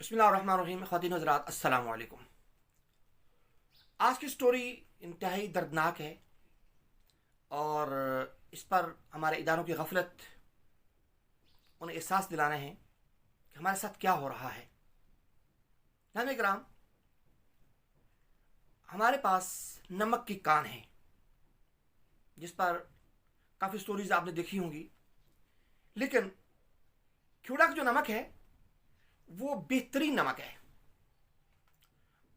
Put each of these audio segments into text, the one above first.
बिस्मिल्लाहिर्रहमानिर्रहीम। ख़वातीन हज़रात अस्सलाम वालेकुम। आज की स्टोरी इंतहाई दर्दनाक है और इस पर हमारे इदारों की गफलत उन्हें एहसास दिलाना है कि हमारे साथ क्या हो रहा है। नाज़रीन किराम, हमारे पास नमक की कान है जिस पर काफ़ी स्टोरीज आपने देखी होंगी, लेकिन क्यूडा का जो नमक है वो बेहतरीन नमक है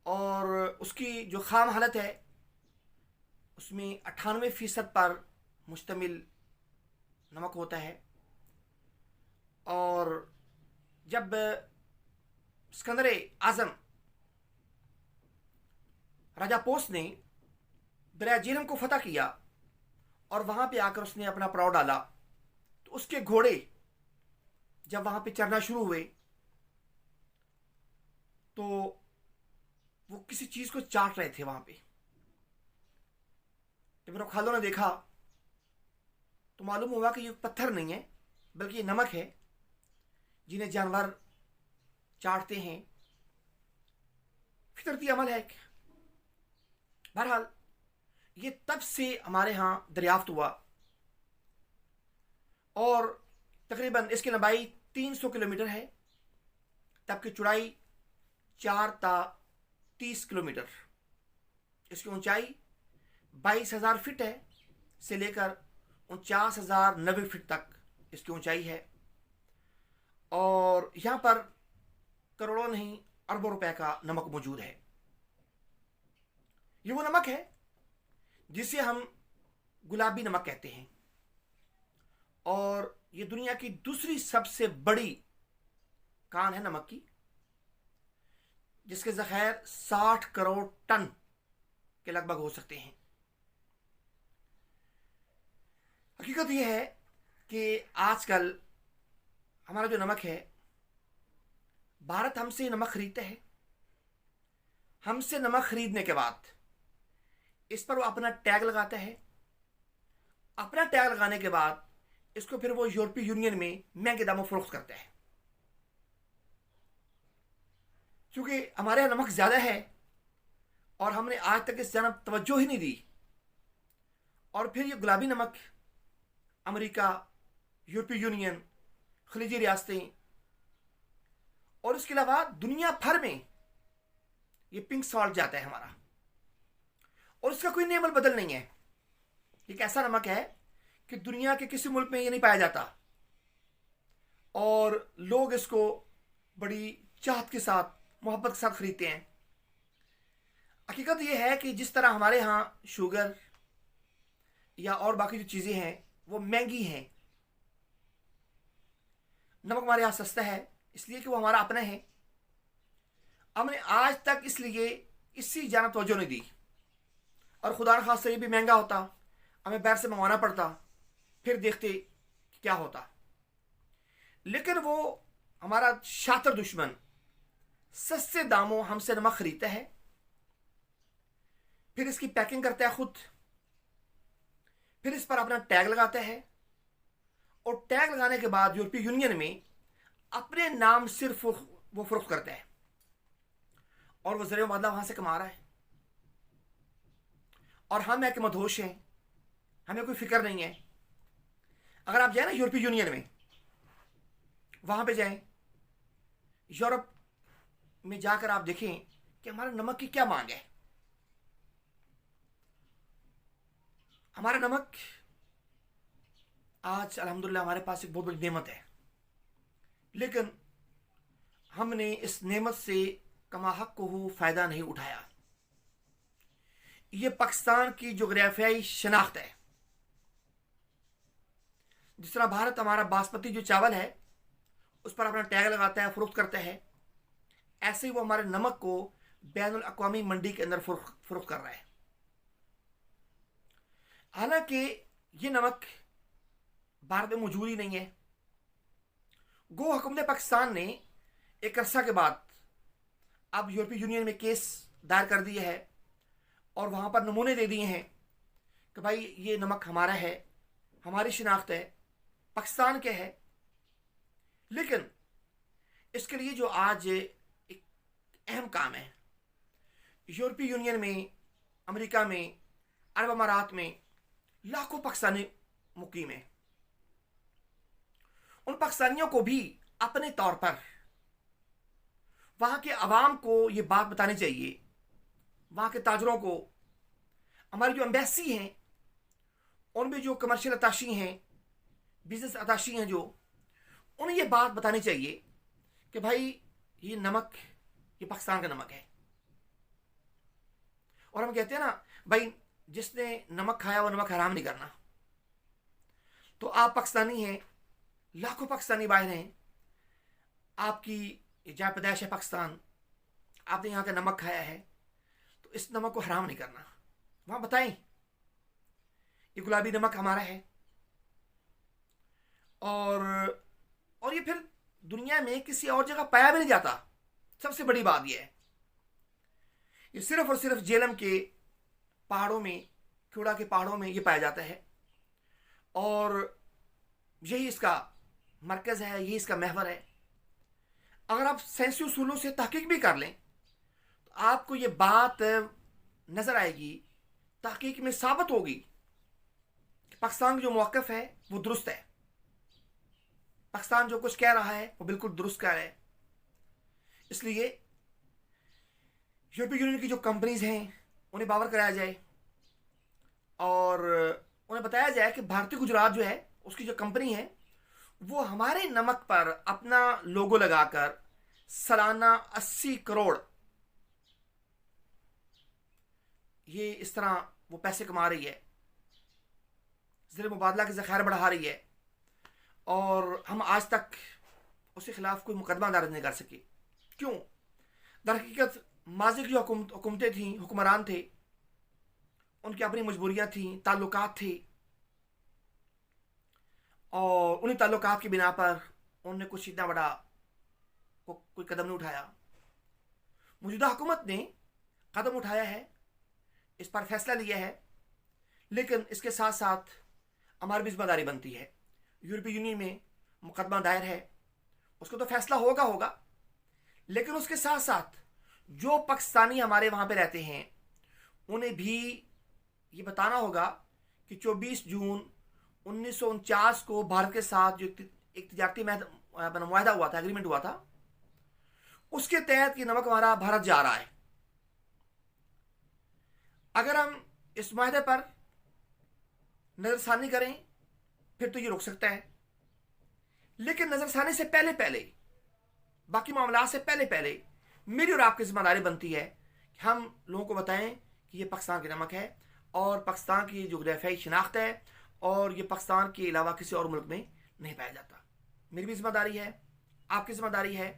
और उसकी जो खाम हालत है उसमें 98% पर मुश्तमिल नमक होता है। और जब सिकंदर आज़म राजा पोस ने दरिया झेलम को फतह किया और वहाँ पे आकर उसने अपना पड़ाव डाला, तो उसके घोड़े जब वहाँ पे चरना शुरू हुए तो वो किसी चीज़ को चाट रहे थे। वहाँ पे जब मेरे खालों ने देखा तो मालूम हुआ कि ये पत्थर नहीं है बल्कि ये नमक है जिन्हें जानवर चाटते हैं। फितरती अमल है। बहरहाल ये तब से हमारे यहाँ दरियाफ्त हुआ और तकरीबन इसकी लंबाई 300 किलोमीटर है, तब की चौड़ाई 4 ता 30 किलोमीटर, इसकी ऊंचाई 22,000 फीट है से लेकर 49,090 फीट तक इसकी ऊंचाई है। और यहाँ पर करोड़ों नहीं अरबों रुपए का नमक मौजूद है। ये वो नमक है जिसे हम गुलाबी नमक कहते हैं और ये दुनिया की दूसरी सबसे बड़ी कान है नमक की, जिसके ज़ख़ायर 60 करोड़ टन के लगभग हो सकते हैं। हकीकत यह है कि आजकल हमारा जो नमक है, भारत हमसे नमक खरीदता है। हमसे नमक खरीदने के बाद इस पर वो अपना टैग लगाता है। अपना टैग लगाने के बाद इसको फिर वो यूरोपीय यूनियन में महंगे दामों फरोख्त करता है। क्योंकि हमारे यहाँ नमक ज़्यादा है और हमने आज तक इस जानब तवज्जो ही नहीं दी, और फिर ये गुलाबी नमक अमेरिका, यूरोपीय यूनियन, खलीजी रियासतें और इसके अलावा दुनिया भर में ये पिंक सॉल्ट जाता है हमारा, और इसका कोई नेमल बदल नहीं है। एक ऐसा नमक है कि दुनिया के किसी मुल्क में ये नहीं पाया जाता और लोग इसको बड़ी चाहत के साथ, मोहब्बत के साथ खरीदते हैं। हकीकत यह है कि जिस तरह हमारे यहाँ शुगर या और बाकी जो चीज़ें हैं वो महंगी हैं, नमक हमारे यहाँ सस्ता है इसलिए कि वो हमारा अपना है। हमने आज तक इसलिए इसी जानब तवज्जो नहीं दी, और खुदा न खास्ता ये भी महंगा होता, हमें बाहर से मंगवाना पड़ता, फिर देखते कि क्या होता। लेकिन वो हमारा शातिर दुश्मन सस्ते दामों हमसे नमक खरीदता है, फिर इसकी पैकिंग करता है खुद, फिर इस पर अपना टैग लगाता है, और टैग लगाने के बाद यूरोपीय यूनियन में अपने नाम सिर्फ वो फरोख्त करता है और वो ज़रिया मुबादला वहां से कमा रहा है। और हम एक मदहोश हैं, हमें कोई फिक्र नहीं है। अगर आप जाए ना यूरोपीय यूनियन में, वहां पे जाएं, यूरोप में जाकर आप देखें कि हमारे नमक की क्या मांग है। हमारा नमक आज अल्हम्दुलिल्लाह हमारे पास एक बहुत बड़ी नेमत है, लेकिन हमने इस नेमत से कमाहक को फ़ायदा नहीं उठाया। ये पाकिस्तान की जोग्राफियाई शनाख्त है। जिस तरह भारत हमारा बासमती जो चावल है उस पर अपना टैग लगाता है, फरोख्त करता है, ऐसे ही वो हमारे नमक को बैनुल अक़वामी मंडी के अंदर फरोख्त कर रहा है। हालांकि ये नमक भारत में मौजूद ही नहीं है। गो हुकूमत पाकिस्तान ने एक अरसा के बाद अब यूरोपीय यूनियन में केस दायर कर दिया है और वहाँ पर नमूने दे दिए हैं कि भाई ये नमक हमारा है, हमारी शिनाख्त है, पाकिस्तान के है। लेकिन इसके लिए जो आज अहम काम है। यूरोपीय यूनियन में, अमेरिका में, अरब अमारात में लाखों पाकिस्तानी मुकीम हैं। उन पाकिस्तानियों को भी अपने तौर पर वहां के अवाम को ये बात बतानी चाहिए, वहां के ताजरों को, हमारी जो एम्बेसी हैं, उनमें जो कमर्शियल अताशी हैं, बिजनेस अताशी हैं, जो उन्हें ये बात बतानी चाहिए कि भाई ये नमक, ये पाकिस्तान का नमक है। और हम कहते हैं ना भाई, जिसने नमक खाया वो नमक हराम नहीं करना। तो आप पाकिस्तानी हैं, लाखों पाकिस्तानी बाहर हैं, आपकी जहाँ पैदाइश है पाकिस्तान, आपने यहाँ का नमक खाया है, तो इस नमक को हराम नहीं करना। वहाँ बताएं ये गुलाबी नमक हमारा है, और ये फिर दुनिया में किसी और जगह पाया भी नहीं जाता। सबसे बड़ी बात यह है, ये सिर्फ और सिर्फ जेलम के पहाड़ों में, क्यूड़ा के पहाड़ों में ये पाया जाता है, और यही इसका मरकज़ है, यही इसका महवर है। अगर आप साइंसी उसूलों से तहकीक भी कर लें तो आपको ये बात नज़र आएगी, तहकीक में साबित होगी कि पाकिस्तान का जो मौक़िफ़ है वो दुरुस्त है। पाकिस्तान जो कुछ कह रहा है वो बिल्कुल दुरुस्त कह रहा है। इसलिए यूरोपीय यूनियन की जो कंपनीज हैं उन्हें बावर कराया जाए, और उन्हें बताया जाए कि भारतीय गुजरात जो है उसकी जो कंपनी है वो हमारे नमक पर अपना लोगो लगाकर सालाना 80 करोड़ ये इस तरह वो पैसे कमा रही है, ज़र मुबादला के ज़खायर बढ़ा रही है, और हम आज तक उसके खिलाफ कोई मुकदमा दर्ज नहीं कर सके। क्यों? दरहकीकत माजी की जो हुकूमतें थीं, हुक्मरान थे, उनकी अपनी मजबूरियां थीं, ताल्लुकात थे, और उन्हीं ताल्लुकात की बिना पर उन्होंने कुछ इतना बड़ा कोई कदम नहीं उठाया। मौजूदा हुकूमत ने कदम उठाया है, इस पर फैसला लिया है, लेकिन इसके साथ साथ हमारी भी जिम्मेदारी बनती है। यूरोपीय यूनियन में मुकदमा दायर है, उसको तो फैसला होगा, लेकिन उसके साथ साथ जो पाकिस्तानी हमारे वहाँ पे रहते हैं उन्हें भी ये बताना होगा कि 24 जून 1949 को भारत के साथ जो एक तजारती मुआहदा हुआ था, एग्रीमेंट हुआ था, उसके तहत ये नमक हमारा भारत जा रहा है। अगर हम इस मुआहदे पर नज़रसानी करें फिर तो ये रुक सकता है, लेकिन नज़रसानी से पहले पहले, बाकी मामला से पहले पहले मेरी और आपकी जिम्मेदारी बनती है कि हम लोगों को बताएं कि ये पाकिस्तान के नमक है, और पाकिस्तान की जोग्राफियाई शिनाख्त है, और ये पाकिस्तान के अलावा किसी और मुल्क में नहीं पाया जाता। मेरी भी जिम्मेदारी है, आपकी जिम्मेदारी है,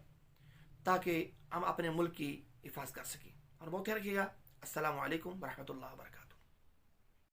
ताकि हम अपने मुल्क की हिफाजत कर सकें। और बहुत ख्याल रखिएगा। अस्सलामु अलैकुम वरहमतुल्लाहि वबरकातुहू।